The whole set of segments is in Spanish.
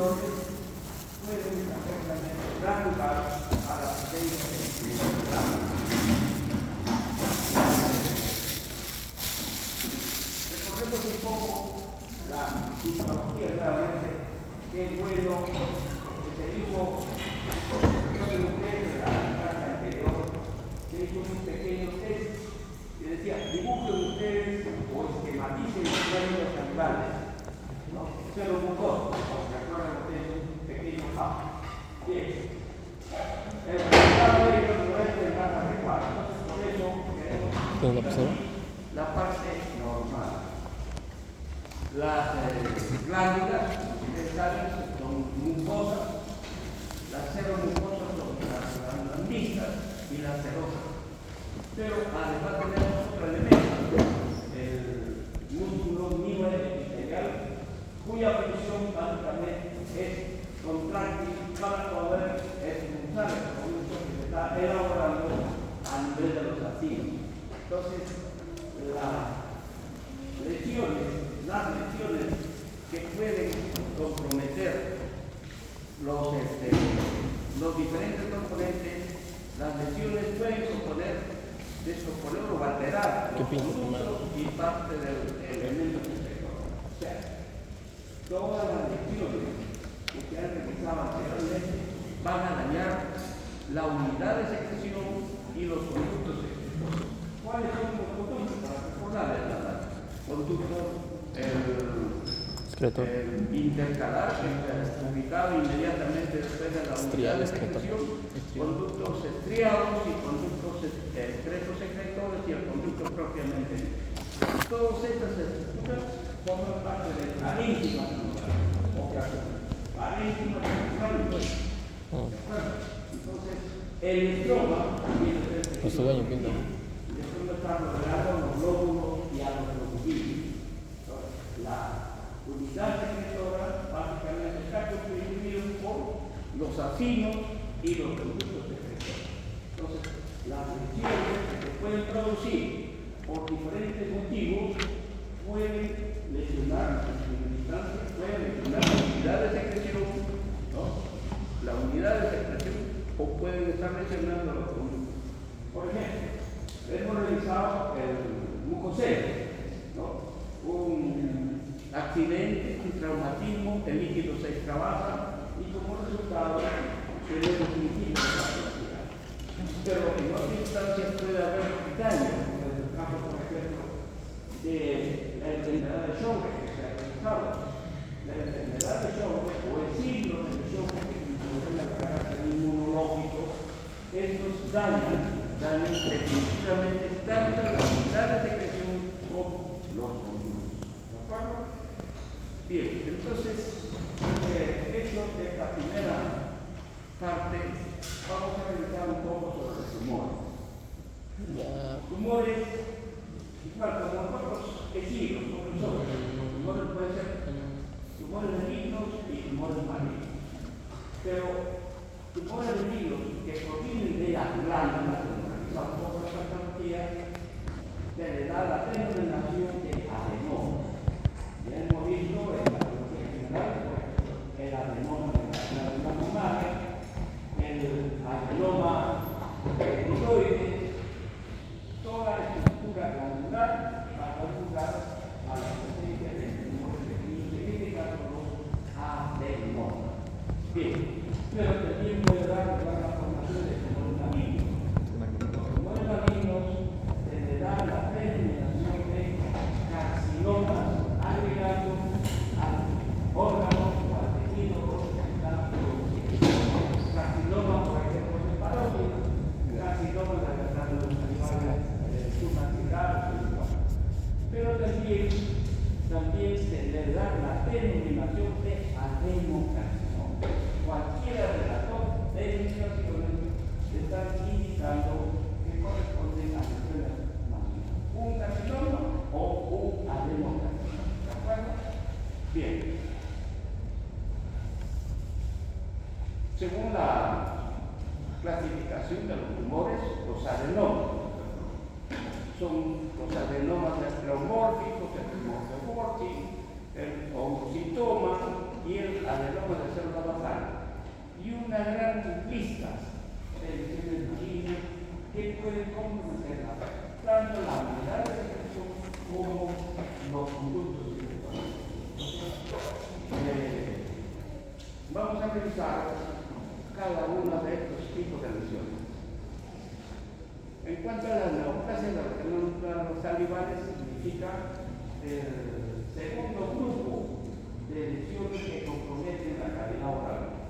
lesiones pueden perfectamente dar lugar a la presencia de enfermedad. Recordemos un poco la psicología, realmente, qué bueno que se hizo. Yo de ustedes de la clase anterior, se hizo un pequeño test que decía, dibujen ustedes o esquematicen los sueños animales, ¿no? Se lo buscó, porque acuerdan ustedes un pequeño hub. Bien. El resultado de ellos no es el más adecuado. Entonces, por eso queremos la parte normal. Las glándulas dentales son mucosas, las seromucosas son las glándulas mixtas y las serosas. Pero además tenemos otro elemento, el músculo mioepitelial, cuya función básicamente es contractil para poder expulsar el producto que se está elaborando a nivel de los activos. Entonces, las lesiones que pueden comprometer los diferentes componentes, las lesiones pueden descomponer o alterar los conductos y parte del elemento protector. O sea, todas las lesiones que se han realizado anteriormente van a dañar la unidad de secreción y los conductos secretorios. ¿Cuáles son los conductos? Para recordarles, ¿verdad? Conductos intercalar, ubicado inmediatamente después de la unidad de secreción, conductos estriados y conductos excretos-secretores y el conducto propiamente. Todas estas estructuras forman parte del parénquima celular, o parénquima celular. Entonces, el estroma también es el estroma está rodeado a los glóbulos y a los globulinos. La unidad secretora básicamente está constituida por los acinos y los conductos secretores. Entonces, las lesiones que se pueden producir por diferentes motivos pueden lesionar la unidad de secreción, ¿no? La unidad de secreción, o pueden estar lesionando los conductos. Por ejemplo, hemos realizado el mucoseo, ¿no? Un accidente, un traumatismo, el líquido se extravasa y como resultado tenemos un líquido de capacidad. Pero en otras instancias puede haber daño, en el caso, por ejemplo, de la enfermedad de Sjögren que se ha realizado. La enfermedad de Sjögren o el signo de Sjögren que tiene el carácter inmunológico, estos dañan definitivamente tanto la unidad de secreción como los conductos. ¿De acuerdo? Bien, entonces, eso de esta primera parte, vamos a revisar un poco sobre los tumores. Tumores, igual como nosotros, tejidos, como nosotros. Los tumores pueden ser tumores benignos y tumores malignos. Pero tumores benignos que provienen de las glándulas, un poco la patología, se le da la denominación de adenoma. Ya hemos visto en la patología general, el adenoma de la glándula mamaria, el adenoma tiroides, toda la estructura glandular va a dar lugar a la presencia de tumores pequeños significados los adenomas. Bien, pero también puede dar lugar a la formación de tumores malignos. Tumores malignos se le da la denominación de carcinomas agregando al órgano o al tejido que está producido. Carcinoma, por ejemplo, de parótida, carcinoma de las glándulas animales submaxillar, pero también se le da la denominación de adenocarcinoma. Cualquiera de las dos denominaciones están indicando que corresponden a lesiones malignas. Un carcinoma o un adenocarcinoma. ¿De acuerdo? Bien. Según la clasificación de los tumores, los adenomas son los adenomas estereomórficos, el tumor de Burkitt, el oncocitoma y el adenoma de una gran lista de lesiones malignas que pueden comprometerla, tanto la habilidad de secreción como los conductos circulares. Vamos a revisar cada uno de estos tipos de lesiones. En cuanto a las neoplasias los salivales, significa el segundo grupo de lesiones que comprometen la calidad oral.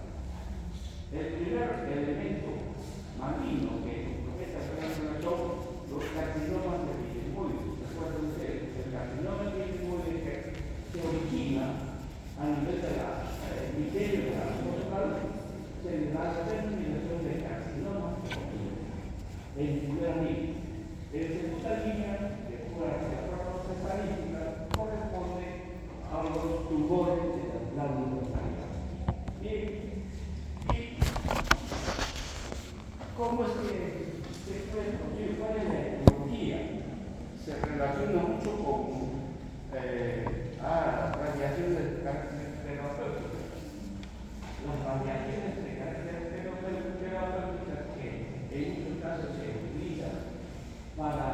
El primer elemento maligno que compromete la calidad son los carcinomas de epitelios. Recuerden ustedes, el carcinoma de epitelios se origina a nivel de la epitelio de la mucosa, se le da la denominación de carcinoma en primera línea. En segunda línea, que fue la forma cefalítica, corresponde a los tumores de las glándulas salivales. Bien, y ¿cómo es que se puede producir? ¿Cuál es la etiología? Se relaciona mucho con radiaciones terapéuticas. Las radiaciones de carácter terapéuticas que en muchos casos se utilizan para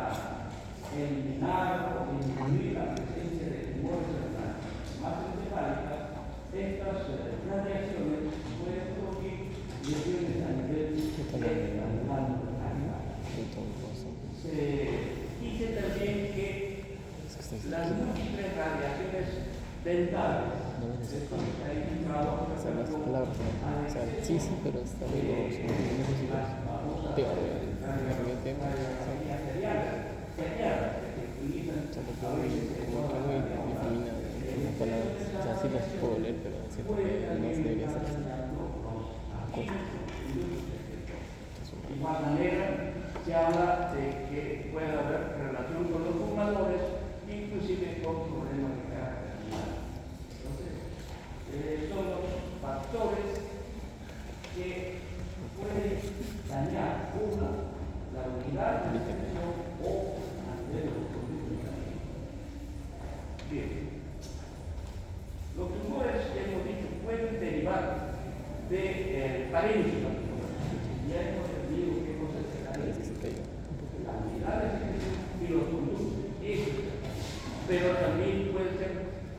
eliminar o disminuir la presencia de tumores en las masas encefálicas, estas radiaciones pueden producir lesiones a nivel de la glándula salival. Se dice también que las múltiples radiaciones dentales, sí, pero está bien, sí las puedo leer, pero no se debería hacer así. De igual manera, se habla de que puede haber relación con los fumadores, inclusive con problemas de carácter renal. Entonces, son los factores que pueden dañar la unidad de secreción o a nivel de los conductos. Bien. Los tumores, hemos dicho, pueden derivar de parénquima. Ya hemos entendido qué cosa es la parénquima. La unidad de secreción y los conductos. Pero también puede ser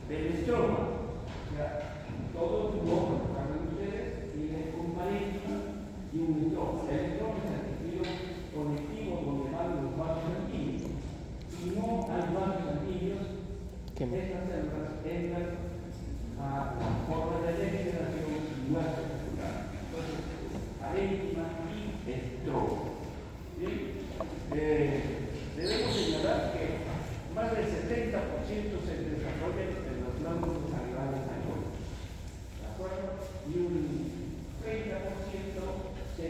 del estroma. O sea, todo tumor, como saben ustedes, tiene un parénquima y un estroma. El estroma es el tejido conectivo donde van los vasos sanguíneos. Si no hay vasos sanguíneos, estas células entran a la forma de degeneración muerte celular. Entonces, parénquima y estroma. ¿Sí? Debemos señalar que más del 70% se desarrolla en los glándulos salivales mayores. ¿De acuerdo? Y un 30% se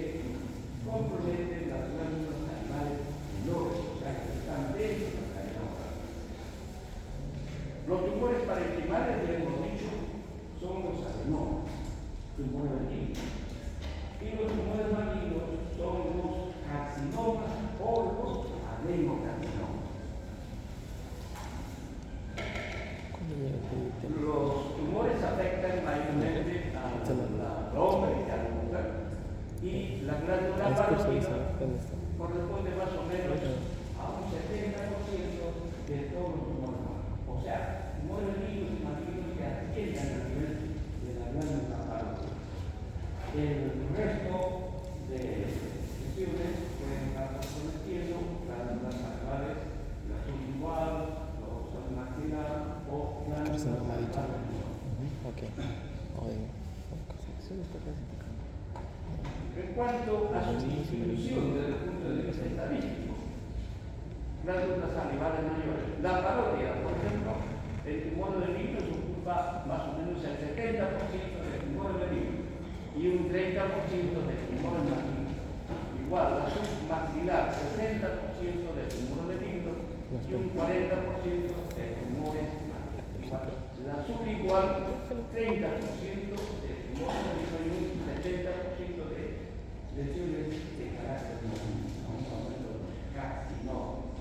compromete en las glándulas salivales menores, o sea, que están dentro de la cavidad oral. Los tumores parenquimales, ya hemos dicho, son los adenomas, tumores malignos. Y los tumores malignos son los carcinomas o los adenocarcinomas. Los tumores afectan mayormente al hombre y a la mujer. Y la glándula parótida corresponde más o menos a un 70% de todos los tumores. O sea, tumores malignos que atiendan a nivel de la glándula parótida. El resto de lesiones pueden estar cometiendo glándulas salivales, la sublingual, los maxilar o glándulas salivales. En cuanto a su distribución desde el punto de vista estadístico, glándulas salivales mayores. La parótida, por ejemplo, el tumor del niño ocupa más o menos el 70% del tumor del niño y un 30% del tumor maligno. Igual, la submaxilar, 60% del tumor del niño y un 40% de tumores malignos. La subigual, 30% de tumor maligno y un 70% de lesiones de carácter maligno. Estamos hablando de carcinomas.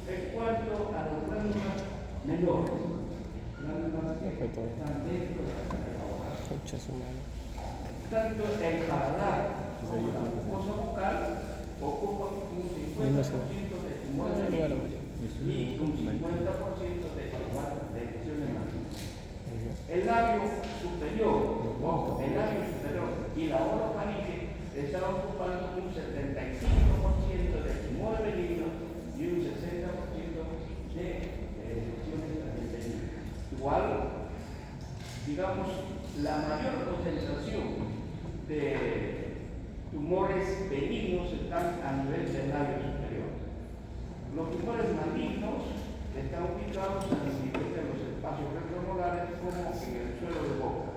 En cuanto a las glándulas menores, glándulas que están dentro de la cavidad oral. Tanto el paladar como la mucosa bucal ocupan un 50% de tumores benignos y un 50% de lesiones malignas. El labio superior, y la orofaringe están ocupando un 75% de tumores benignos y un 60% de lesiones benignas. Igual, digamos, la mayor concentración de tumores benignos están a nivel del labio superior. Los tumores malignos están ubicados a nivel de los espacios retromolares como en el suelo de boca,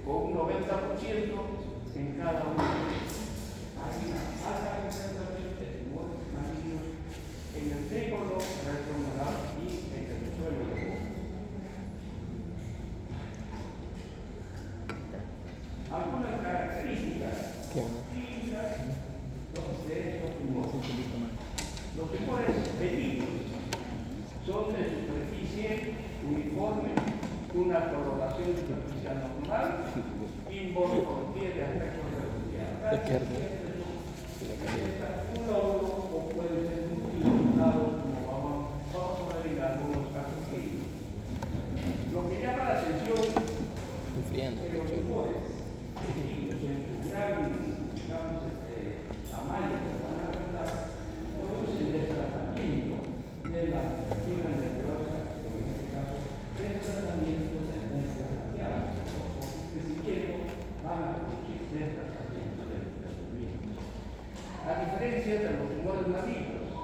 con un 90% en cada uno de ellos. Hay una alta concentración de tumores malignos en el trígono retromolar y en el suelo de boca. Algunas características clínicas de estos tumores. Los tumores benignos son de superficie uniforme, una coloración superficial normal, involucratividad de aspecto reducido. Un lóbulo o puede ser multiplicados, como vamos a ver en algunos casos clínicos. Lo que llama la atención de los tumores benignos en su gran, digamos, tamaño que van a tratar, es el desplazamiento de la fibra nerviosa, en este caso, desplazamiento de nervios radiales, que si quieren van a producir desplazamiento de nervios. A diferencia de los tumores malignos,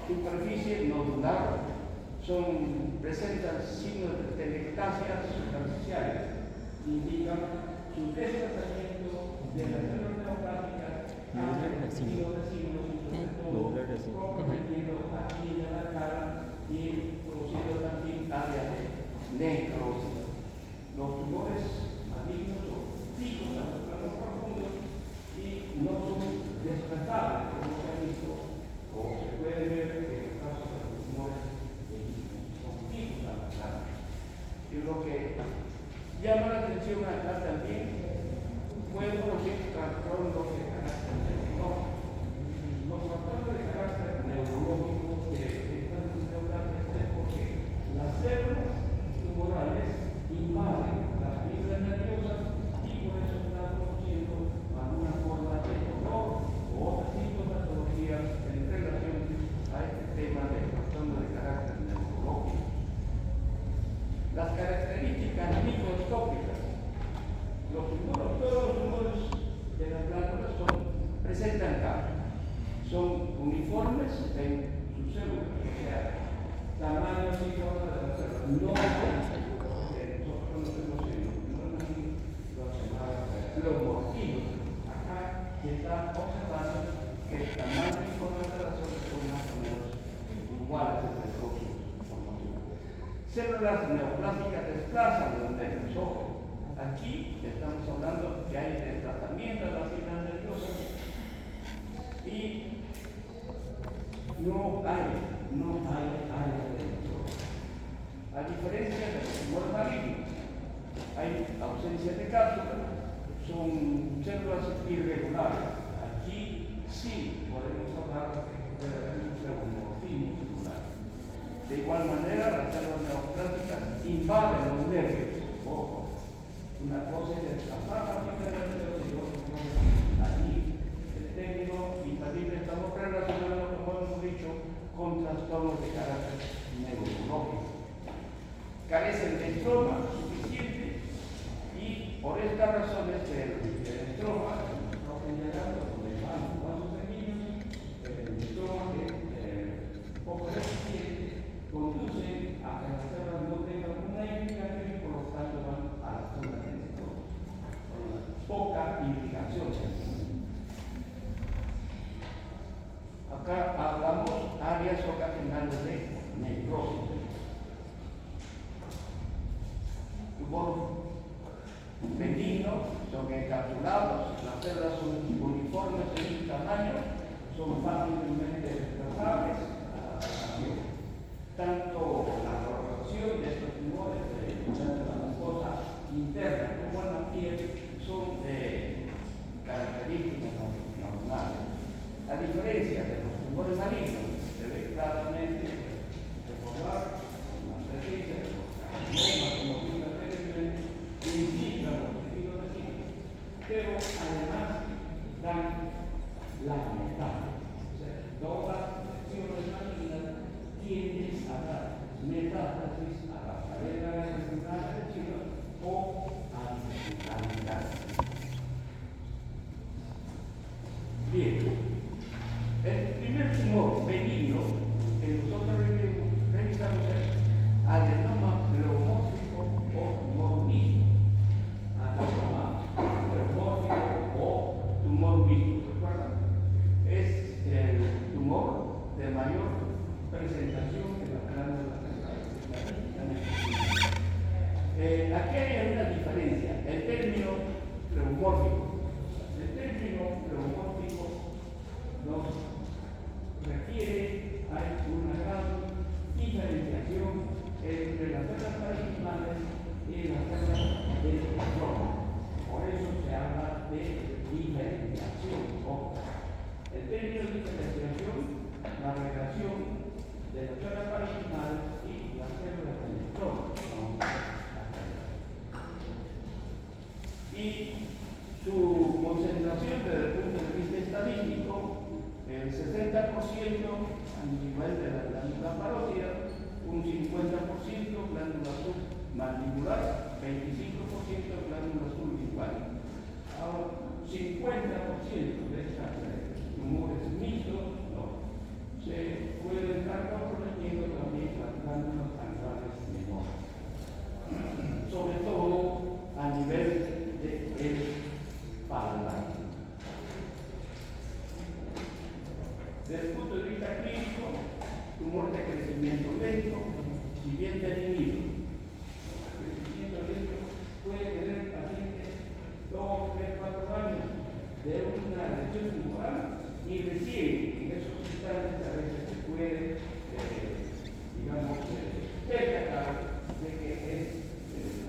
superficie nodular, presentan signos de telectasias superficiales, indican su desplazamiento de las células neopláticas hacia el tejido de signos y sobre todo comprometiendo aquí en la cara y produciendo también áreas de necrosis. Los tumores malignos son fijos a los planos profundos y no son desplazables, como se ha visto, o se puede ver en el caso de los tumores son fijos a los planos. Y lo que llama la atención acá también fue los trastornos de carácter neurológico. Los trastornos de carácter neurológico que están importantes es porque las células tumorales invaden las fibras nerviosas y por eso están produciendo alguna forma de dolor o otras sintomatologías en relación a este tema de trastorno de carácter neurológico. Las características microscópicas, todos los tumores de las glándulas presentan cambios, son uniformes en sus células, o sea, tamaños y forma de las células. No nosotros no tenemos los morfinos. Acá se está observando que el tamaño y forma de las células son más o menos iguales entre todos los morfinos. Células neoplásticas desplazan los nervios. Ojo, aquí estamos hablando que hay desplazamiento de las fibras nerviosas y no hay área de necrosis. A diferencia de los tumores malignos, hay ausencia de cápsula, son células irregulares. Aquí sí podemos hablar de un morfismo celular. De igual manera, las células neoplásticas invaden los nervios. Ojo, una cosa es desplazar la fibra nerviosa y otra cosa es allí. El término invadible estamos relacionando, como hemos dicho, con trastornos de carácter neurológico. Carecen de estroma suficiente y por estas razones el estroma, donde van vasos sanguíneos, el estroma que poco eficiente conduce a que las células no tengan una irrigación y por lo tanto van a la zona del estroma. Poca irrigación. Acá hablamos áreas ocasionales de necrosis. Tumor benigno, son encapsulados, las células son uniformes en su tamaño, son fácilmente desplazables. Tanto la coloración de estos tumores, tanto la mucosa interna como en la piel, Aquí hay una diferencia. El término pleomórfico. El término pleomórfico nos requiere, hay una gran diferenciación entre las células parenquimales y las células del estroma. Por eso se habla de diferenciación. El término de diferenciación, la relación de las células parenquimales y las células del estroma. Y su concentración desde el punto de vista estadístico, el 60% a nivel de la glándula parótida, un 50% glándula submandibular, 25% glándula sublingual. Ahora, 50% de estas tumores mixtos no, se pueden estar comprometiendo también las glándulas anales menores, sobre todo a nivel del paladar. Desde el punto de vista clínico, tumor de crecimiento lento, si bien definido. El crecimiento lento puede tener pacientes 2, 3, 4 años de una lesión tumoral y recién en esos instantes a veces se puede, digamos, percatar de que es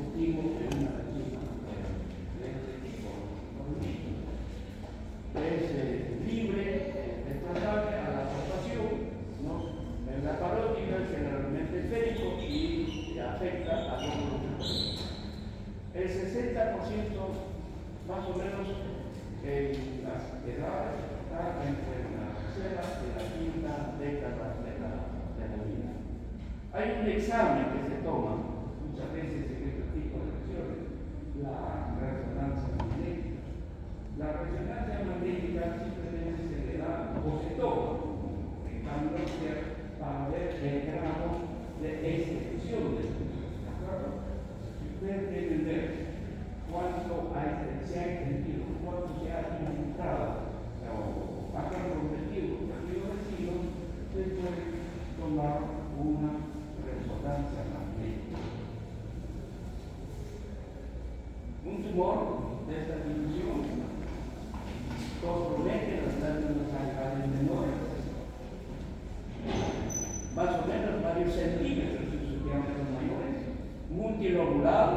motivo de una lesión de este tipo. Es libre, desplazable a la palpación, ¿no? En la parótida generalmente esférico y afecta a todos los. El 60% más o menos en las edades está entre la tercera y la quinta década de la vida. Hay un examen que se toma muchas veces en este tipo de lesiones, la resonancia magnética. La resonancia magnética simplemente se le da o se toma en cambio para ver el grado de extensión del tumor. ¿De acuerdo? Si ustedes quieren ver cuánto se ha extendido, cuánto se ha infiltrado o ha comprometido el río vecino, se puede tomar una resonancia magnética. Un tumor de esta dimensión compromete las glándulas anales menores, más o menos varios centímetros en sus diámetros mayores, multilobular,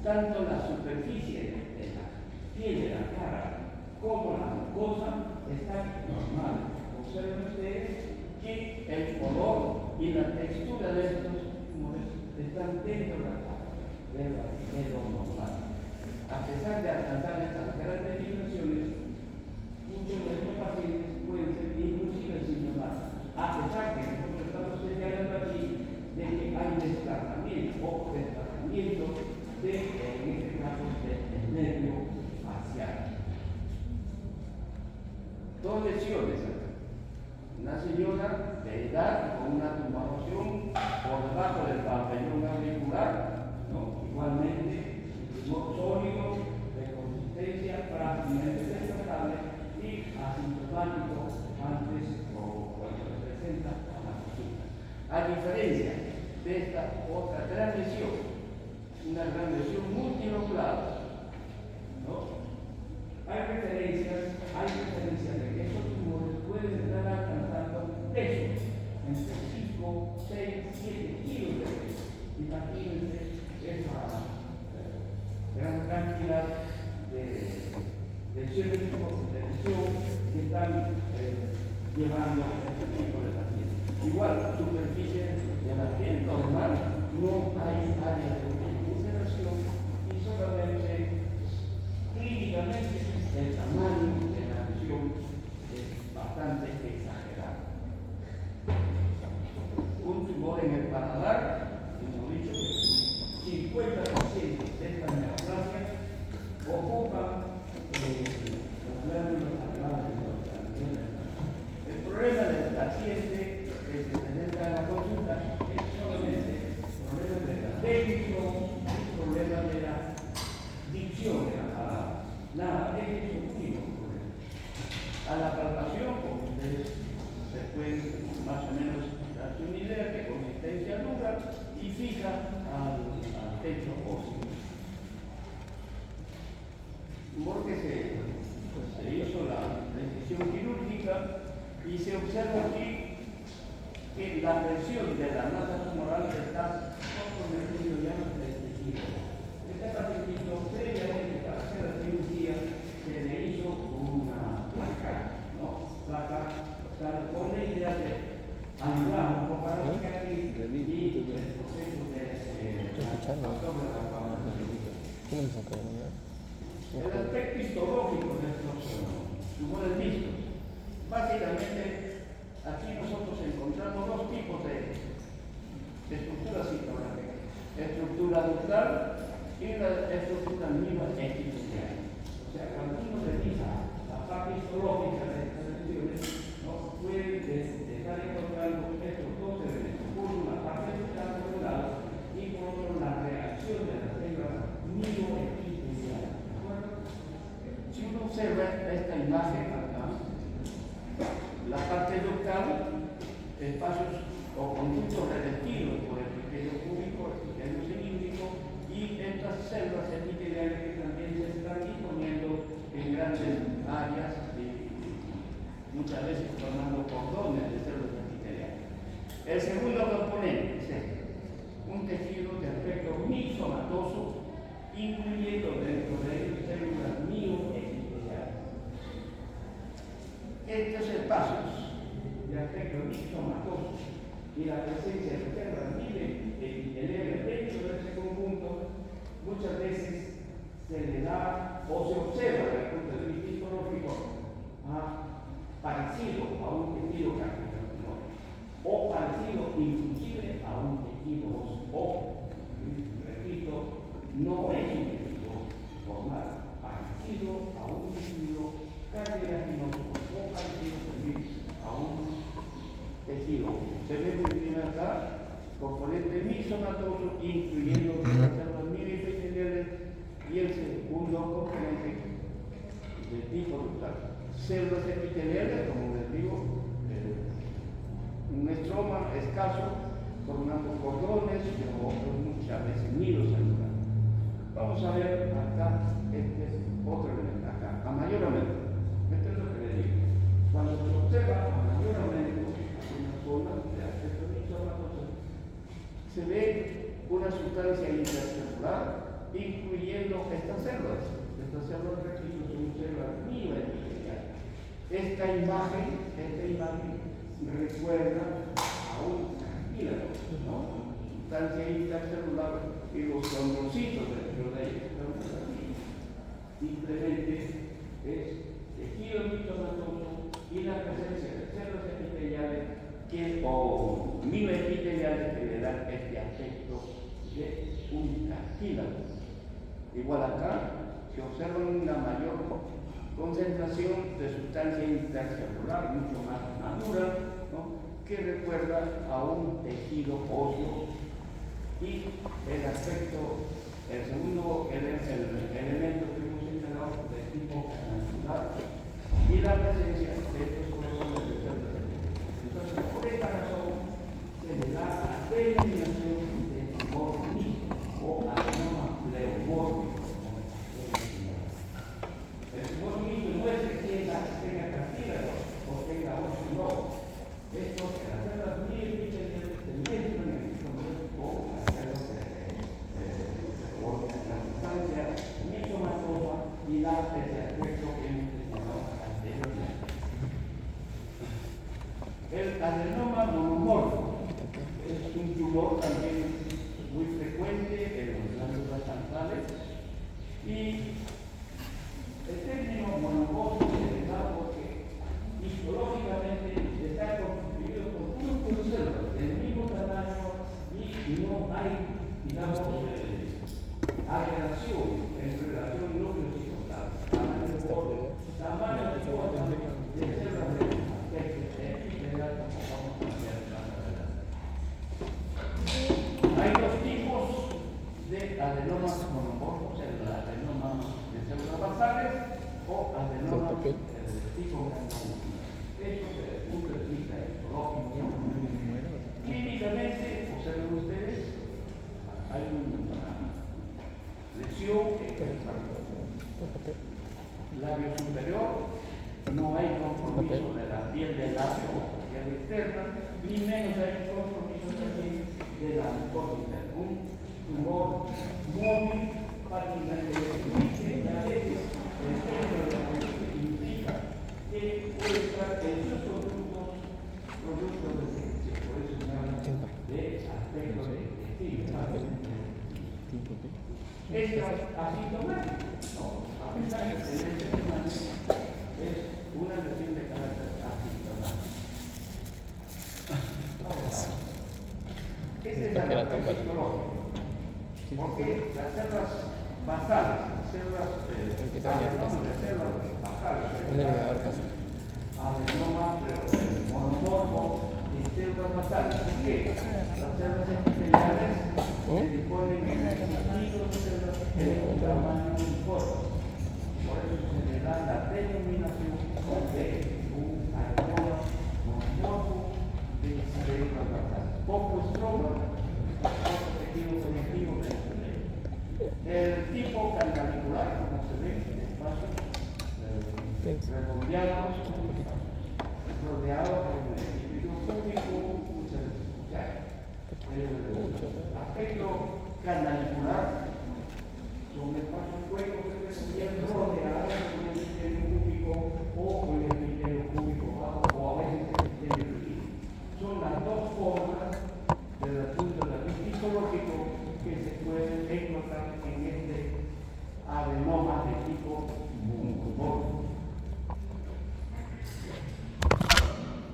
tanto la superficie de la piel de la cara como la mucosa están normales. Observen ustedes que el color y la textura de estos tumores están dentro de la cara, de lo normal. A pesar de alcanzar estas grandes dimensiones, muchos de estos pacientes pueden ser inclusive sintomáticos, a pesar de que nosotros estamos señalando aquí de que hay desplazamiento o desplazamiento de, en este caso, del nervio facial. Dos lesiones. Una señora de edad con una tumoración por debajo del pabellón auricular, ¿no? Igualmente, tumor sólido, de consistencia prácticamente desplazable y asintomático antes o cuando se presenta a la consulta. A diferencia de esta otra gran lesión, una gran lesión multilocular, ¿no? Hay referencias de que estos tumores pueden estar alcanzando pesos entre 5, 6, 7 kilos de peso. Imagínense esa gran cantidad de lesiones que están llevando a este tipo de pacientes. Igual, superficie de la piel normal, no hay área de ulceración y solamente clínicamente el tamaño de la lesión es bastante exagerado. Un tumor en el paladar, hemos dicho que 50% de estas neoplasias ocupan las glándulas anales. El problema del paciente que se presenta en la consulta es solamente problemas de la dentición, problemas de la dicción de la palabra. Nada, es un único problema. A la palpación, como ustedes se pueden más o menos darse una idea de consistencia dura y fija al tumor que se hizo la decisión quirúrgica y se observa aquí que la presión de la masa tumoral está comprometido ya en el tejido. Este pacientito previamente para hacer la cirugía se le hizo una placa, ¿no? Placa, con la idea de ayudar un poco a los aquí y el proceso de ¿Cómo nos sacaron? el aspecto histológico de estos tumores mixtos. Básicamente, aquí nosotros encontramos dos tipos de estructuras histológicas: estructura ductal y la estructura mínima epitelial. O sea, cuando uno revisa la parte histológica de estas lesiones, ¿no?, puede estar encontrando estos dos elementos: por una parte ductal por un lado y por otro la reacción de las células minoepiteliales. Si uno observa esta imagen acá, la parte ductal, espacios o conductos revestidos por el epitelio púbico, el epitelio cilíndrico, y estas células epiteliales que también se están disponiendo en grandes áreas, muchas veces formando cordones de células epiteliales. El segundo componente es este: un tejido de aspecto mixomatoso, incluyendo dentro de ellos células mioepiteliales. Estos espacios de aspecto mixomatoso y la presencia de células mioepiteliales dentro de ese conjunto muchas veces se le da o se observa desde el punto de vista histológico parecido a un tejido cartilaginoso, o parecido inclusive a un tejido óseo, o, repito, no es un tejido formal, parecido a un tejido cartilaginoso o parecido también a un tejido. Se ve muy bien acá, componente mixomatoso, incluyendo las células mioepiteliales, y el segundo componente de tipo ductal. Células epiteliales, como les digo, un estroma escaso, formando cordones o muchas veces nidos celulares. Vamos a ver acá este otro elemento, acá, a mayor aumento. Esto es lo que le digo. Cuando se observa a mayor aumento una zona de aspecto mixomatoso, se ve una sustancia intracelular, incluyendo estas células. Estas células repito, son células mioepiteliales. Esta imagen recuerda a un cartílago, ¿no? Sustancia intracelular y los condrocitos dentro de ellos. Simplemente es tejido mixomatoso y la presencia de células epiteliales o mioepiteliales que le dan este aspecto de un cartílago. Igual acá se observa una mayor concentración de sustancia intracelular, mucho más madura, ¿no?, que recuerda a un tejido óseo, y el aspecto, el segundo elemento que hemos señalado de tipo canalicular, y la presencia de estos cordones de células. Entonces, por esta razón se le da la denominación de tumor mixto o adenoma pleomórfico. El tumor mixto no es que tenga cartílago o tenga óseo, no. Es porque las células mioepiteliales se mezclan en el tumor con las células la sustancia mixomatosa y da ese aspecto que hemos mencionado anteriormente. El adenoma monomorfo es un tumor también muy frecuente en las glándulas anales, y el término monomorfo se da porque histológicamente está constituido por grupos de células del mismo tamaño y no hay, digamos, agregación en relación núcleos y tamaño de células de células de epitelial, como vamos a ver más adelante. Hay dos tipos de adenomas monomorfos: el adenoma de células basales o adenomas de tipo granulomatoso. Eso desde el punto de vista histológico. Clínicamente, observen ustedes, hay una lesión que labio superior, no hay compromiso de la piel del labio o piel externa, ni menos hay compromiso también de la mucosa. Un tumor móvil fácilmente destruye y a veces el centro de la mucosa implica que puede estar en sus productos de sexo. Por eso se habla de aspecto de es asintomático, ¿no? A pesar de tener síntomas, es una lesión de carácter asintomático. Este es el aspecto psicológico, porque las células basales, las células basales, adenoma, monomorfo, y células basales, ¿por qué? Las células epiteliales se disponen en células de un tamaño uniforme. Por eso se le da la denominación de un adenoma monomorfo de células basales. Poco estroma, poco tejido conectivo de el tipo canalicular, como se ve en el espacio, redondeados, rodeado por un individuo público, muchas veces. El aspecto canalicular son espacios huecos que se bien rodeados por el epitelio público o por el epitelio público bajo o a veces el epitelio líquido. Son las dos formas desde el punto de vista histológico que se pueden encontrar en este adenoma de tipo mucomorfo.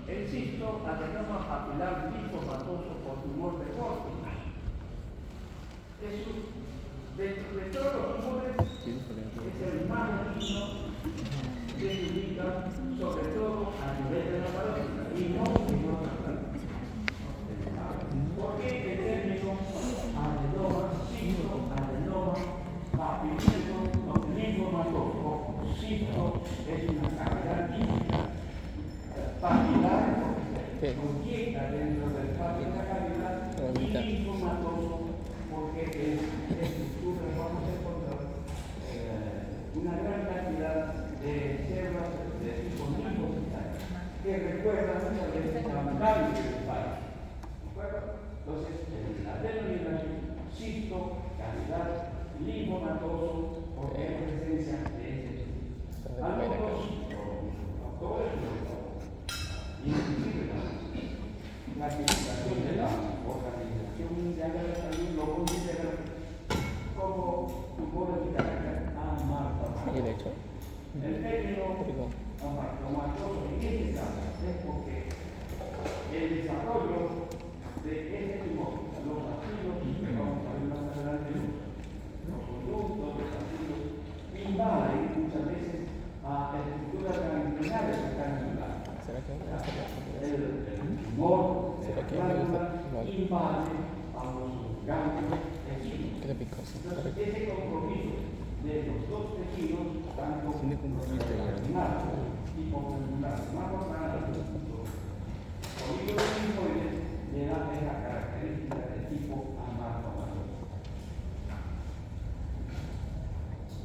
El cisto adenoma papilar linfomatoso por tumor de Hodgkin. Dentro de todos los tumores es el más dañino que se ubica sobre todo a nivel de la parótida y no en otras partes. ¿Por qué el término adenoma, cisto, adenoma, papilar linfomatoso? Cisto es una cavidad química papilar porque se proyecta dentro del espacio de la cavidad y linfomatoso porque en estructura vamos a encontrar una gran cantidad de células de tipo linfocitales que recuerdan muchas veces a un cambio de espacio. ¿De acuerdo? Entonces, la denominación cisto, cavidad, linfomatoso porque hay presencia de ese tipo. Algunos autores inclusive la clasificación de la Organización Mundial de la Salud lo considera como tumores de carácter amartomatoso. El término amartomatoso en este caso es porque el desarrollo de este tumor, los asilos, que vamos a ver más adelante, los conductos, los asilos, invaden muchas veces a estructuras ganglionares que están en el lado. El tumor de la glándula invade a los ganglios tejidos. Entonces, ese compromiso de los dos tejidos, tanto terminal y popular, más ordenado, polígonos linfoides, le dan esa característica de tipo amartomatoso.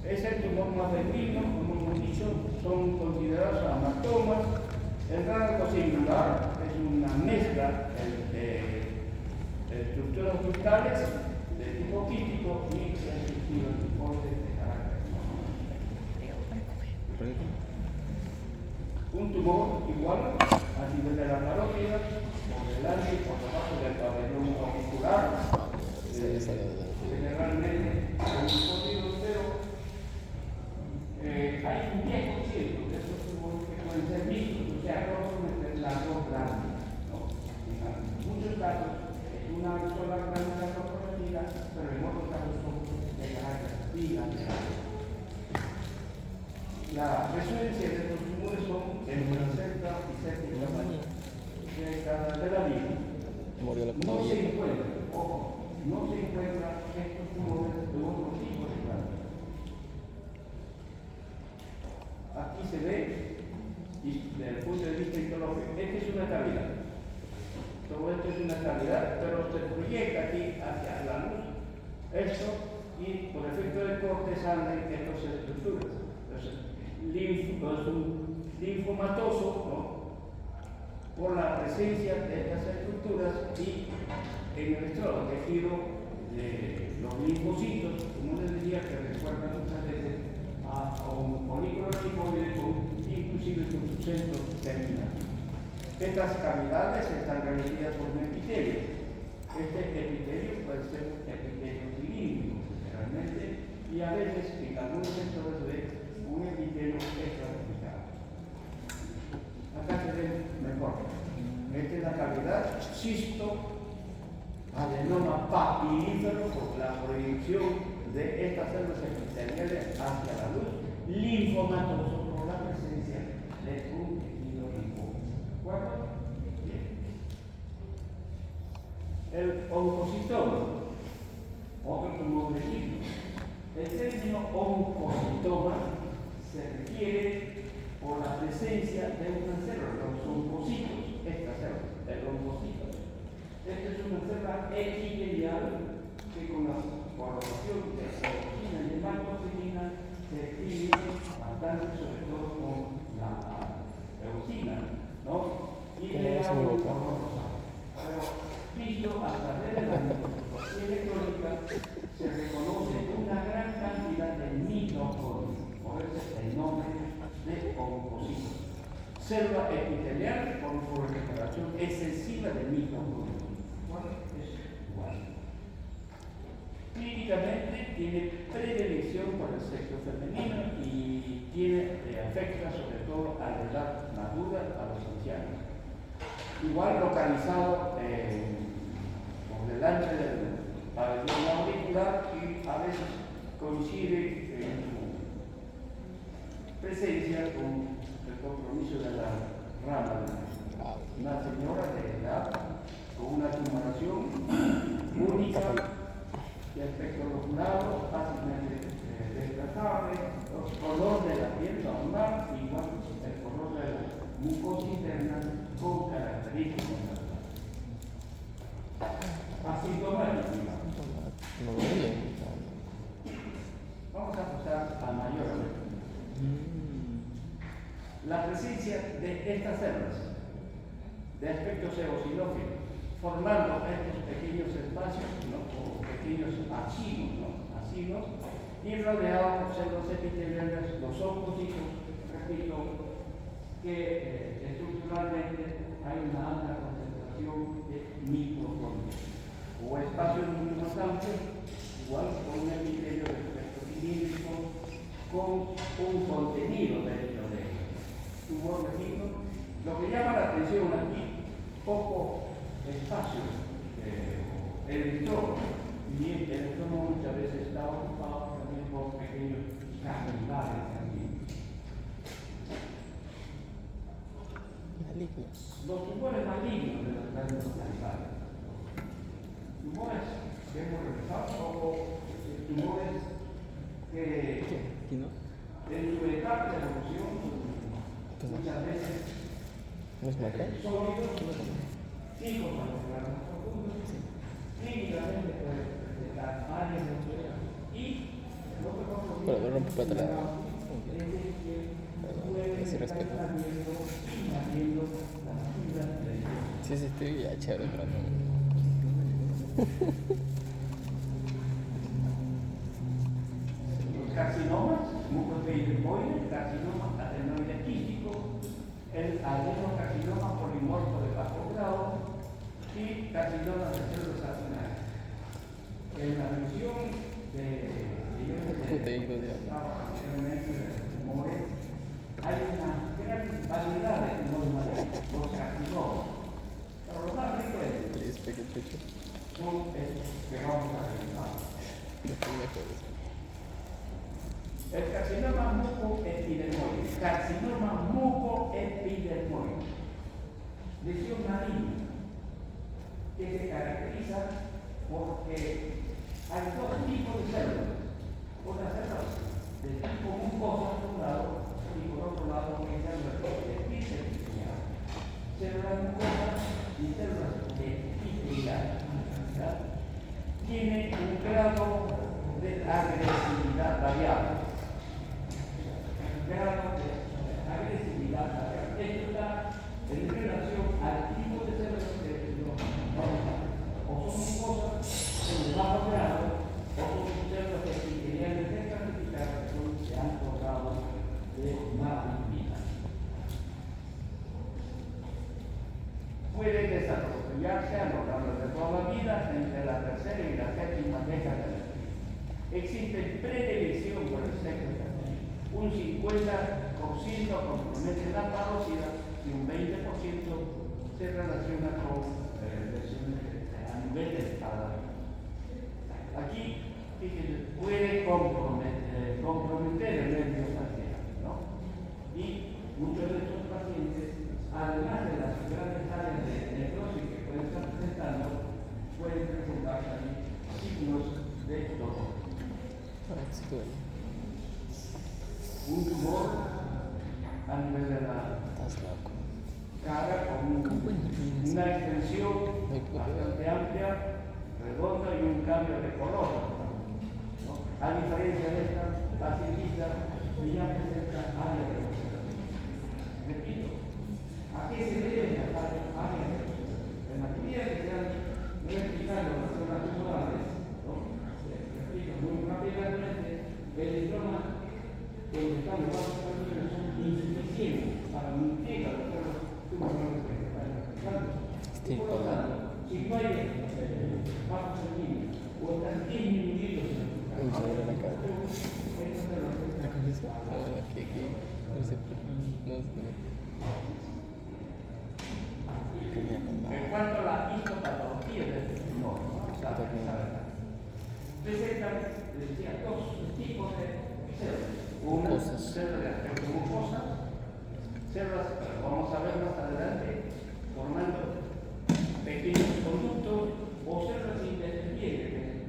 Es el tumor más benigno, como hemos dicho, son considerados amatomas. El rango singular es una mezcla de estructuras brutales de tipo quístico y estructuras tumores de carácter. Un tumor igual a nivel de la parótida, por delante y por debajo del pabellón auricular, generalmente con hipótidos, pero hay un 10% de estos tumores que pueden ser mixtos, o sea, rostros entre las dos glándulas, ¿no? En muchos casos es una sola glándula comprometida, pero en otros casos son de carácter bilateral. La resonancia de estos tumores son entre la sexta y séptima década de la vida. No se encuentran, ojo, no se encuentran estos tumores de otro tipo de glándula. Aquí se ve, y desde el punto de vista histológico, esta es una cavidad. Todo esto es una cavidad, pero se proyecta aquí hacia la luz. Esto, y por efecto del corte salen estas estructuras. Entonces, es un linfomatoso, ¿no? Por la presencia de estas estructuras y en el estado tejido de los linfocitos, como les decía, que recuerdan muchas veces a un folículo linfóide inclusive con su centro terminal. Estas cavidades están revestidas por un epitelio. Este epitelio puede ser epitelio cilíndrico, generalmente, y a veces en algunos sectores de un epitelio estratificado. Acá se ve mejor. Esta es la cavidad cisto adenoma papilífero por la proyección de estas células epiteliales hacia la luz, linfomatoso por la presencia de un tejido linfóide. ¿De acuerdo? Bien. El oncocitoma, otro tumor de signo. El término oncocitoma se refiere por la presencia de una célula, los oncocitos, esta célula, el oncocito. Esta es una célula epitelial que con la coloración de eosina y hematoxilina se extiende bastante, sobre todo con la eosina, ¿no? Y le da un color rosado. Pero visto a través de la microscopía electrónica se reconoce una gran cantidad de mitocondrios, por eso el nombre de oncocitos. Célula epitelial con proliferación excesiva de mitocondrios. Es igual. Clínicamente tiene predilección por el sexo femenino y afecta sobre todo a la edad madura, a los ancianos. Igual localizado por delante del pabellón auricular y a veces coincide en su presencia con el compromiso de la rama de una señora de edad con una tumoración única de aspecto lobulado, fácilmente desplazable, el color de la piel normal, igual el color de la mucosa interna con características asintomáticas. Vamos a pasar a mayor. La presencia de estas células de aspecto eosinófilo, formando estos pequeños espacios, ¿no? O pequeños acinos, ¿no? Acinos, y rodeados por células epiteliales, los oncocitos, repito, que estructuralmente hay una alta concentración de mitocondrios, o espacios muy más amplios, igual con un epitelio de aspecto cilíndrico, con un contenido dentro de tumor benigno. Lo que llama la atención aquí, poco espacio en el estómago, y el estómago muchas veces está ocupado también por pequeños capilares sanguíneos. Los tumores malignos de las glándulas salivales, tumores que hemos revisado, o tumores que en su etapa de evolución muchas veces sólidos, fijos a los granos profundos, clínicamente puede presentar áreas de y lo que pero no rompe para atrás. puede Así estar respeto. invadiendo las fibras de Sí, sí, estoy ya chévere, pero no. los carcinomas, mucoepidermoides, carcinoma adenoide quístico, el adenocarcinoma polimorfo de bajo grado y carcinoma de células acinares. En la revisión de tumores hay una gran variedad de tumores malignos, los carcinomas. Pero lo más frecuentes son estos que vamos a revisar. El carcinoma mucoepidermoide, carcinoma mucoepidermoide, lesión maligna, que se caracteriza porque hay dos tipos de células. Una célula de tipo mucosa por un lado y por otro lado células epiteliales. Células mucosas y células epiteliales. Tiene un grado de agresividad variable. El grado existe predilección por el sexo. Un 50% compromete la parosidad y un 20% se relaciona con lesiones a nivel del paladar. Aquí, fíjense, puede comprometer el nervio facial, ¿no? Y muchos de estos pacientes, además de las grandes áreas de necrosis que pueden estar presentando, pueden presentar también signos de dolor. Un tumor a nivel de la cara con una extensión bastante amplia, redonda y un cambio de color, ¿no? A diferencia de esta, la cirugía ya presenta área de observación. Repito, ¿a qué se debe la área de observación? En la teoría que se han explicado las zonas tumorales, ¿no? Repito muy rápidamente, el diploma donde están los vasos sanguíneos son insuficientes para mitigar los tumores que por lo tanto, si no hay vasos sanguíneos o están disminuidos en cuanto a la histopatología de este tumor, presentan, les decía, dos tipos de células. Una célula de aspecto mucosa, células, vamos a ver más adelante, formando pequeños conductos o células independientes,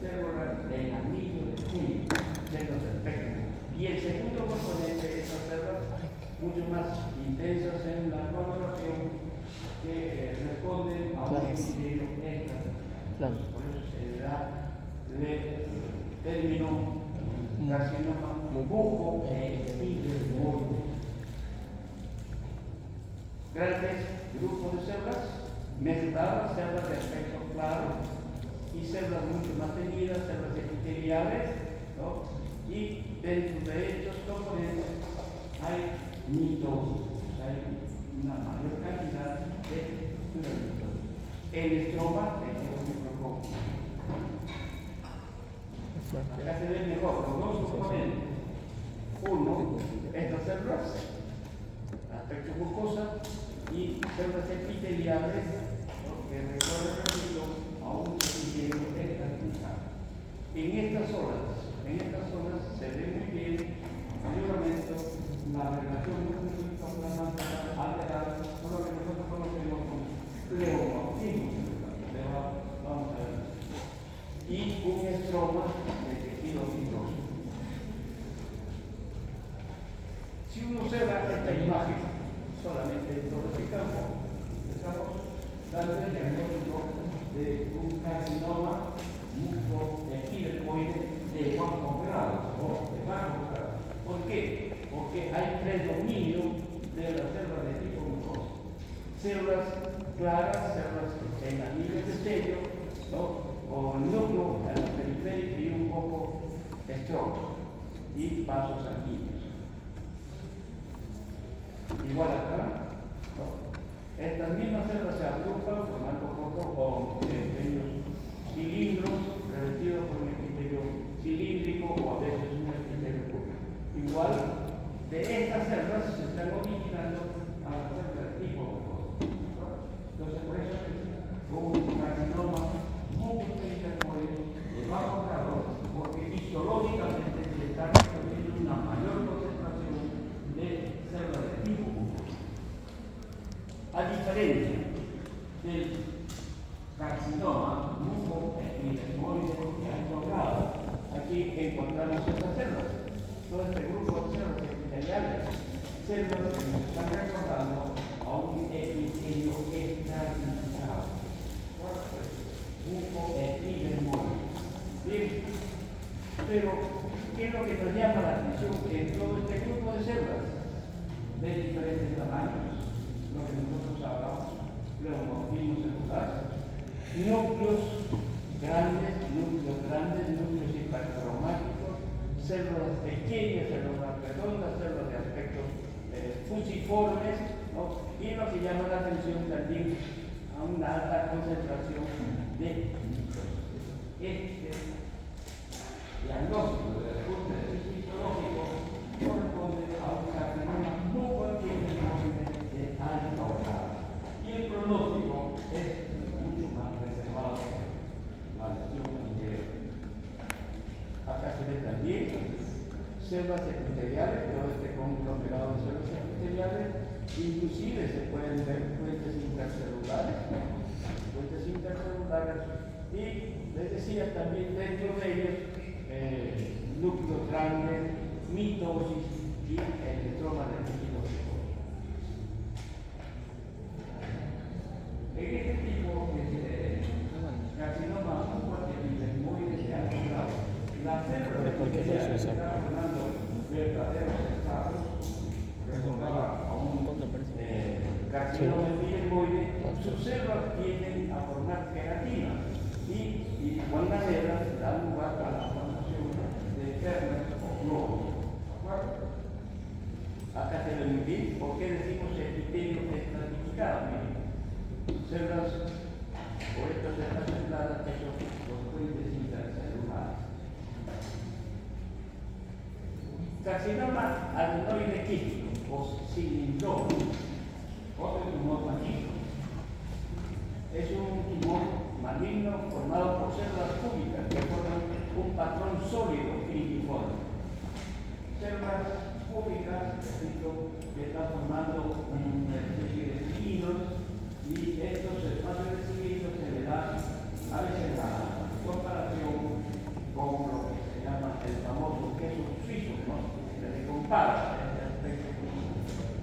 células del anillo de Schwann, células del espectro. Y el segundo componente de estas células, mucho más intensas en la coloración, que responden a un criterio extra. Por eso se le da el término carcinoma buco epidemológico. Grandes grupos de células mezcladas, células de aspecto claro y células mucho más teñidas, células epiteliales, ¿no? Y dentro de estos componentes hay mitosis, hay una mayor cantidad de filamentos. El estroma es el microcosmos. Acá se ve mejor los dos componentes. Uno, estas células, aspecto mucosa, y células epiteliales, ¿no? Que recuerdan a un epitelio extracelular. En estas zonas se ve muy bien, seguramente, la relación mucosa-inflamatoria alterada con lo que nosotros conocemos como pleomorfismo. Vamos a ver. Y un estroma de tejido fibroso. Si uno observa esta imagen solamente en todo este campo, estamos dando el diagnóstico de un carcinoma mucoepidermoide de bajo grado o de bajo grado. ¿Por qué? Porque hay predominio de las células de tipo mucosa. Células claras, células en anillos de sello, ¿no? O núcleo en la periferia y un poco estrógeno y vasos sanguíneos. Igual acá, ¿no? Estas mismas células se agrupan formando con pequeños cilindros revestidos por un epitelio cilíndrico o a veces un epitelio cúbico. Igual, de estas células se están originando a las células de tipo mucosa. Entonces, por eso es un carcinoma de bajo grado, porque histológicamente se está reconociendo una mayor concentración de células de tipo mucosa. A diferencia del carcinoma mucoepidermoide de alto grado, aquí encontramos estas células. Todo este grupo de células epiteliales, células que nos están recordando a un epitelio extracelular. Mucoepidermoide. Bien, pero ¿qué es lo que nos llama la atención? Que en todo este grupo de células de diferentes tamaños, lo que nosotros hablamos, pleomorfismo celular, núcleos grandes, núcleos hipercromáticos, células pequeñas, células redondas, células de aspectos fusiformes, ¿no? Y lo que llama la atención también a una alta concentración de microcitos. Este diagnóstico desde el punto de vista histológico corresponde a un carcinoma muy fuerte de alta organa. Y el pronóstico es mucho más reservado que la lesión anterior. Acá se ve también células epiteliales, todo este conglomerado de células epiteliales, inclusive se pueden ver puentes intercelulares, y les decía también dentro de ellos núcleos grandes, mitosis y electroma de tejido secoso. En este tipo de carcinoma muy de alto grado, la célula epitelial está formando verdaderos estados, recordaba a un carcinoma epitelial, sus células tienden a formar queratina y de igual manera da lugar a la formación de perlas o globos. ¿De acuerdo? Acá se ve muy bien. ¿Por qué decimos epitelio estratificado? Células o estas celulares que son los puentes intercelulares. Carcinoma adenoide quístico o cilindroma, otro tumor maligno. Es un tumor maligno formado por células cúbicas que forman un patrón sólido finiforme. Células cúbicas, que están formando una especie de cilindros, y estos espacios de cilindros se le da a veces la comparación con lo que se llama el famoso queso suizo, ¿no? Se le compara este aspecto con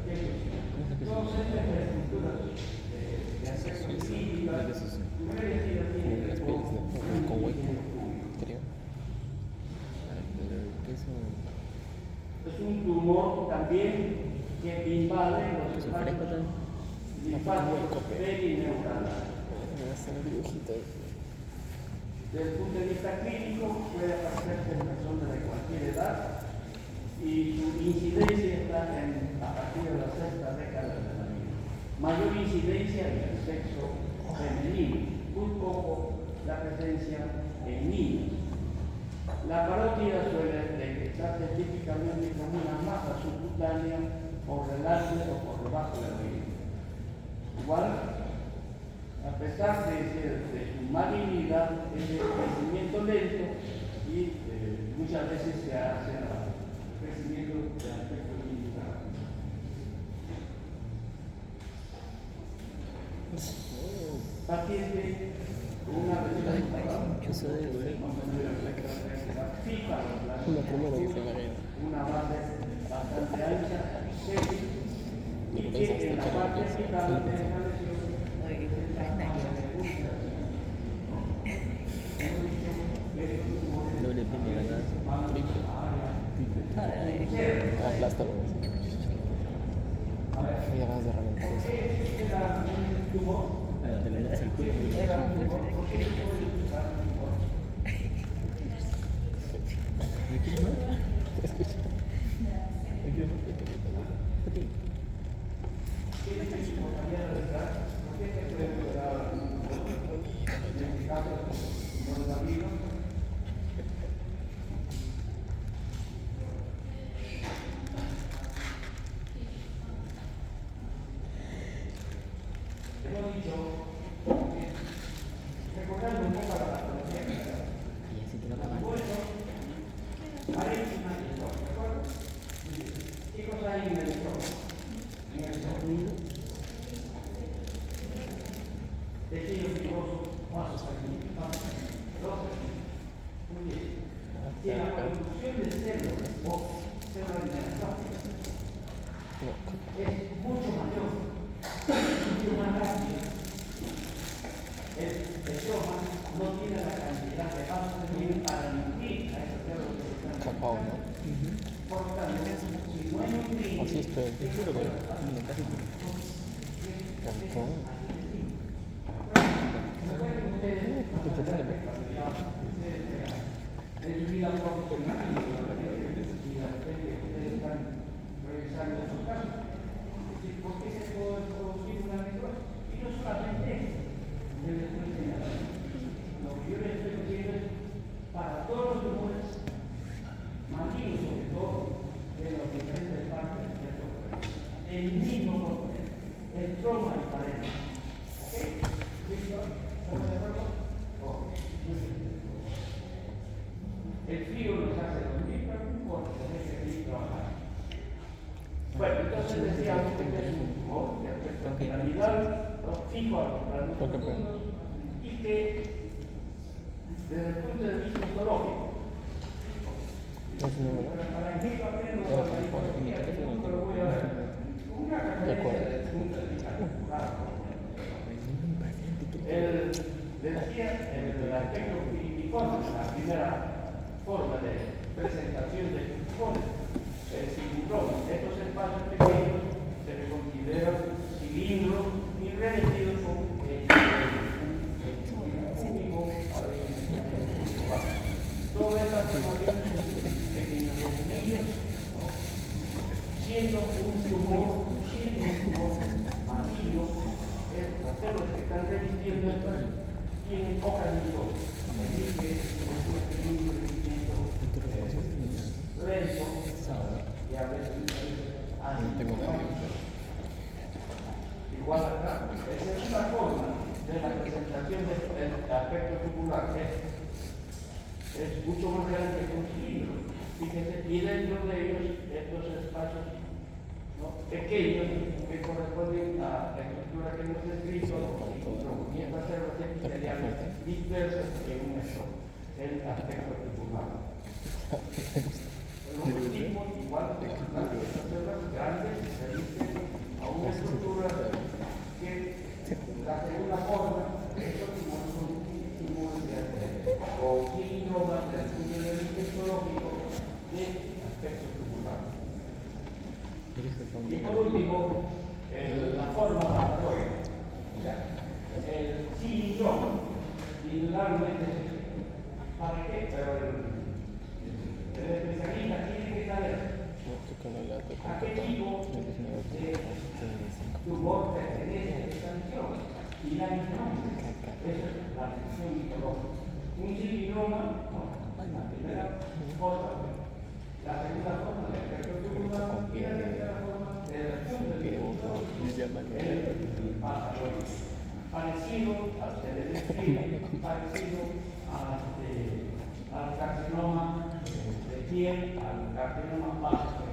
queso suizo. Todas estas estructuras de aspecto clínica, es un tumor también que invade los espacios linfáticos perineurales. Desde el punto de vista clínico puede aparecerse en personas de cualquier edad y su incidencia está a partir de la sexta década de la vida. Mayor incidencia en el sexo femenino, muy poco la presencia en niños. La parótida suele detectarse típicamente como una masa subcutánea por delante o por debajo del oído. Igual, a pesar de su malignidad, es de crecimiento lento y muchas veces se hace el crecimiento de aspecto limitado. Paciente con una una base bastante ancha, y que en la parte física de la lesión aplástalo. Y ya vas a reventar eso. Te le das el culo. recordando un poco a la ¿qué cosa hay en el estómago? En el estómago. Tejido fibroso, vasos sanguíneos, muy bien. Y la producción de células o células linfáticas es mucho mayor, mucho más rápida. El estómago no tiene la cantidad de vasos sanguíneos para nutrir a esas células que están Capao, ¿no? por lo tanto, si no hay nutrientes, Así es, pero en su vida profesional y de repente ustedes están revisando esos casos. Es decir, ¿por qué se puede producir una necrosis? Y no solamente eso, lo que yo les estoy diciendo es para todos los tumores el frío nos hace dormir, pero no importa, tenés que seguir trabajando. Bueno, entonces decíamos que este es un tumor de aspecto piramidal, ¿no? Fijo a los puntos y que desde el punto de vista histológico, para mí papel no va a salir por aquí, pero voy a ver una referencia del punto de vista muscular. Él decía el aspecto piriforme, la primera forma de presentación de pulmones, el cilindrón. Estos espacios pequeños se le consideran cilindros y revestidos con un único todas estas formaciones pequeños niños, siendo un tumor maligno, las células que están resistiendo estas tienen hojas de Dios. Es decir, que es un pequeño crecimiento lento y a veces igual acá. Esa es una forma de la presentación del aspecto tubular. Es mucho más grande que un cilindro. Fíjense, y dentro de ellos estos espacios, ¿no?, pequeños que corresponden a la estructura que hemos descrito, y estas células epiteliales dispersas en un metro, el aspecto tubular. Los tipos igual de estas células grandes se resisten a una estructura que la segunda forma estos tumores de o cilindromas del punto de vista histológico de aspecto tubular. Y por último, la forma patológica. O sea, el cilindroma, individualmente, ¿para qué? Pero el especialista tiene que saber a qué tipo de tumor pertenece esta misión y la misión. Esa es la misión mitológica. Un cilindroma, no, la primera forma, la segunda forma del aspecto tubular y la tercera forma de la acción del parecido al se le describe, parecido al carcinoma de piel, al carcinoma básico.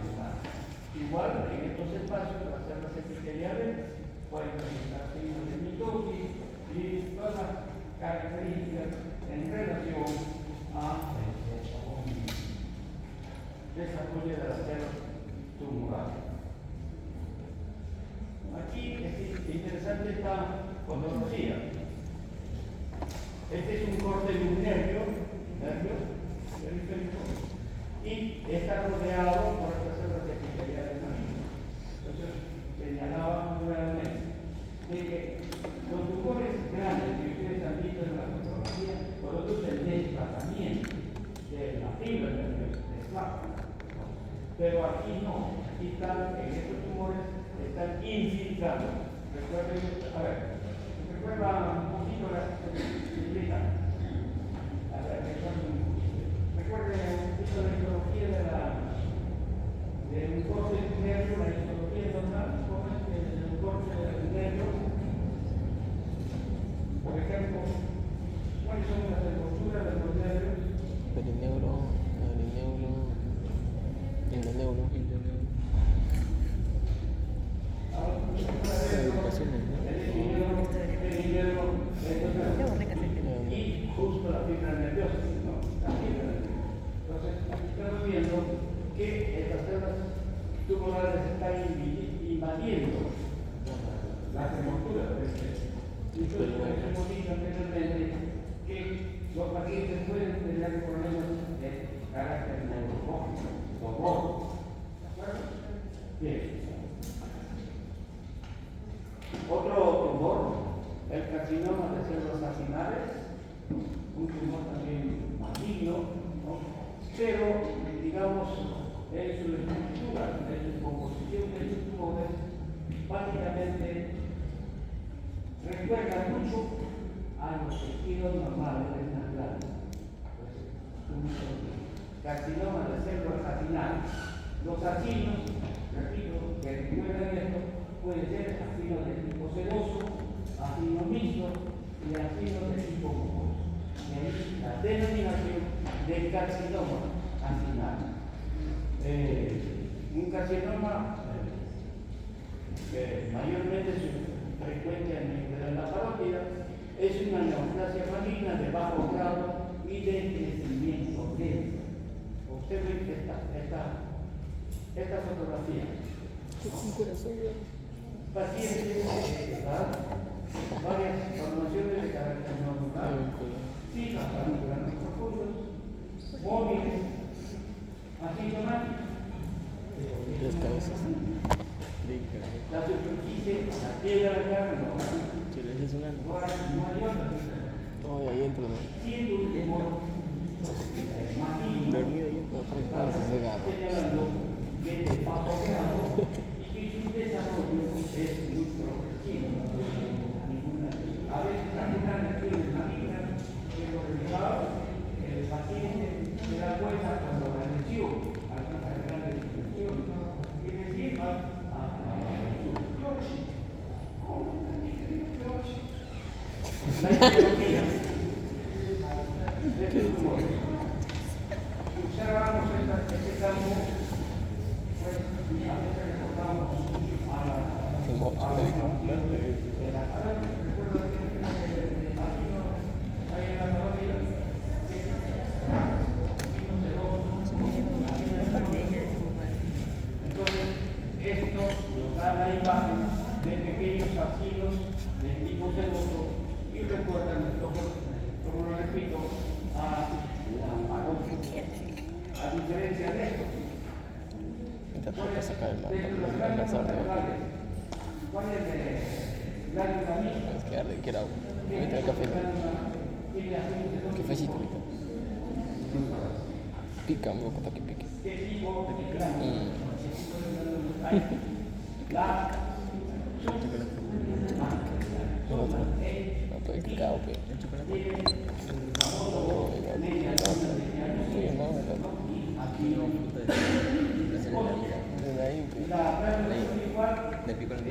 Igual, en estos espacios, las células epiteliales pueden presentar signos de mitosis y todas las características en relación a desarrollo de las células tumorales. Aquí es interesante esta fotografía. Este es un corte de un nervio periférico, y está rodeado por estas células epiteliales malignas. Entonces, señalaba nuevamente de que los tumores grandes que ustedes han visto en la fotografía producen desplazamiento de la fibra nerviosa, pero aquí no. Aquí están, en estos tumores, están infiltrados. Recuerden, a ver, recuerda un poquito la explica. A ver, recuerden un poquito la histología de un corte de un nervio, la histología normal, como es el corte del nervio. Por ejemplo, ¿cuáles son las estructuras de los nervios? Perineuro, endoneuro. Y justo la fibra nerviosa, ¿no? La fibra nerviosa. Entonces, estamos viendo que estas células tumorales están invadiendo las estructuras de este. Y entonces, por eso hemos dicho anteriormente que los pacientes pueden tener problemas de carácter neurológico, dolor. ¿De acuerdo? Bien. Otro tumor, el carcinoma de células acinares, un tumor también maligno, ¿no? Pero, digamos, en su estructura, en su composición de sus tumores, básicamente recuerda mucho a los tejidos normales naturales. Carcinoma de células acinares. Los acinos, repito, que recuerdan esto, puede ser acino de tipo sedoso, acino mixto y acino de tipo mucoso. Y ahí la denominación del carcinoma acinar. Un carcinoma que mayormente es frecuente en la parótida, es una neoplasia maligna de bajo grado y de crecimiento lento. Observen esta fotografía. Paciente varias formaciones de carácter neuronal, fijas, grandes profundos, móviles, asintomáticos. Las cabezas. La superficie, la piedra de carne, ¿Quieres es una? no hay onda. Oh, ahí entro. Siendo un tumor maligno, Dormido ahí entro. señalando que de bajo grado y que su desarrollo es muy progresivo. A veces hay una lesiones malignas que por el lado el paciente se da cuenta cuando la lesión alcanza grandes dimensiones y le lleva a la etiología de estos tumores. Observamos este campo, pues a veces reportamos a la de la cara, recuerdo que aquí no hay en la parótida, entonces esto nos da la imagen de pequeños asilos de tipo sedoso y recuerdan, como lo repito, a la parótida. A diferencia de esto, Intenta sacar el ¿cuál es la misma? Es que arde, quiero agua. Voy a tener café. Cafecito ahorita. Pica, me voy a contar que pique. El otro. No, pero el cacao, pero. De pico en el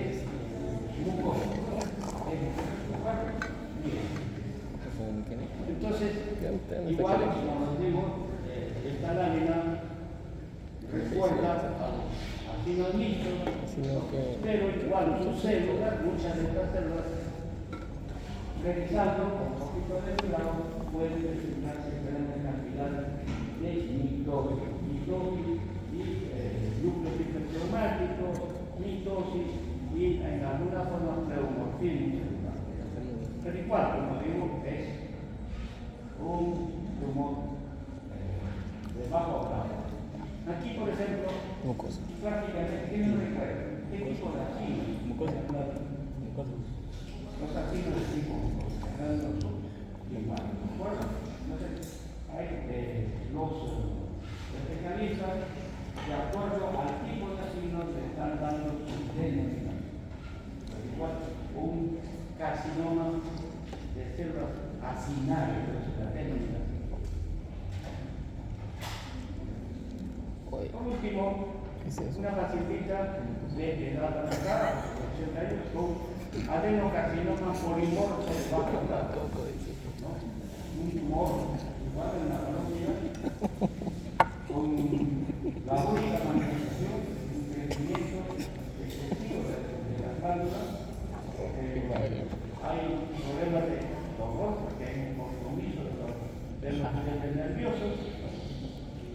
Entonces, igual, como les digo, esta lámina recuerda así no listos, pero igual sus células, muchas de estas células, revisando con un poquito de cuidado, pueden presentarse grandes cantidades de mitosis y núcleos hiperplasmáticos, mitosis y en alguna forma pleomorfismo celular. Pero igual, como digo, es un tumor de bajo grado. Aquí, por ejemplo, prácticamente, ¿qué me recuerda? ¿Qué tipo de acino? Los acinos de tipo igual, ¿de acuerdo? Entonces, hay los especialistas, de acuerdo al tipo de acino, le están dando su denominación. Igual, un carcinoma de células acinales, la denominación. Por último, una pacientita de edad avanzada, 80 años, con adenocarcinoma polimorfo de bajo grado, un tumor igual en la parótida, con la única manifestación, un crecimiento excesivo de las glándulas. Hay problemas de dolor, porque hay un compromiso de los niveles nerviosos.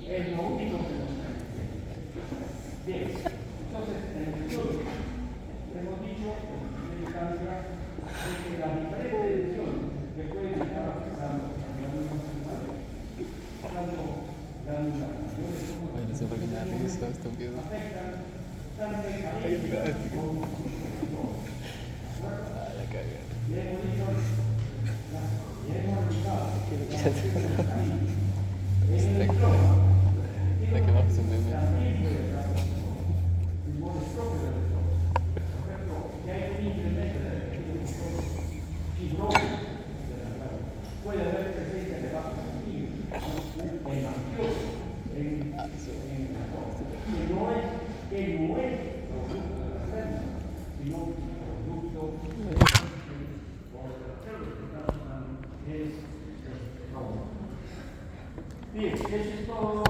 Es lo único que nos bien, entonces, en el estudio, hemos dicho, en el cáncer, que las diferentes lesiones que pueden estar afectando a la glándulas celulares, tanto glándulas mayores como Ay, no sé por qué me da risa esto, tío. afectan tanto el cabello como Ah, la caga. y hemos dicho, y hemos revisado ¿Qué le quieres hacer? en el estroma, La que baja su meme. puede haber presencia de bajo sentido, en ansioso, que no es producto de la célula, sino producto de la célula que estamos hablando es trauma. Bien, eso es todo.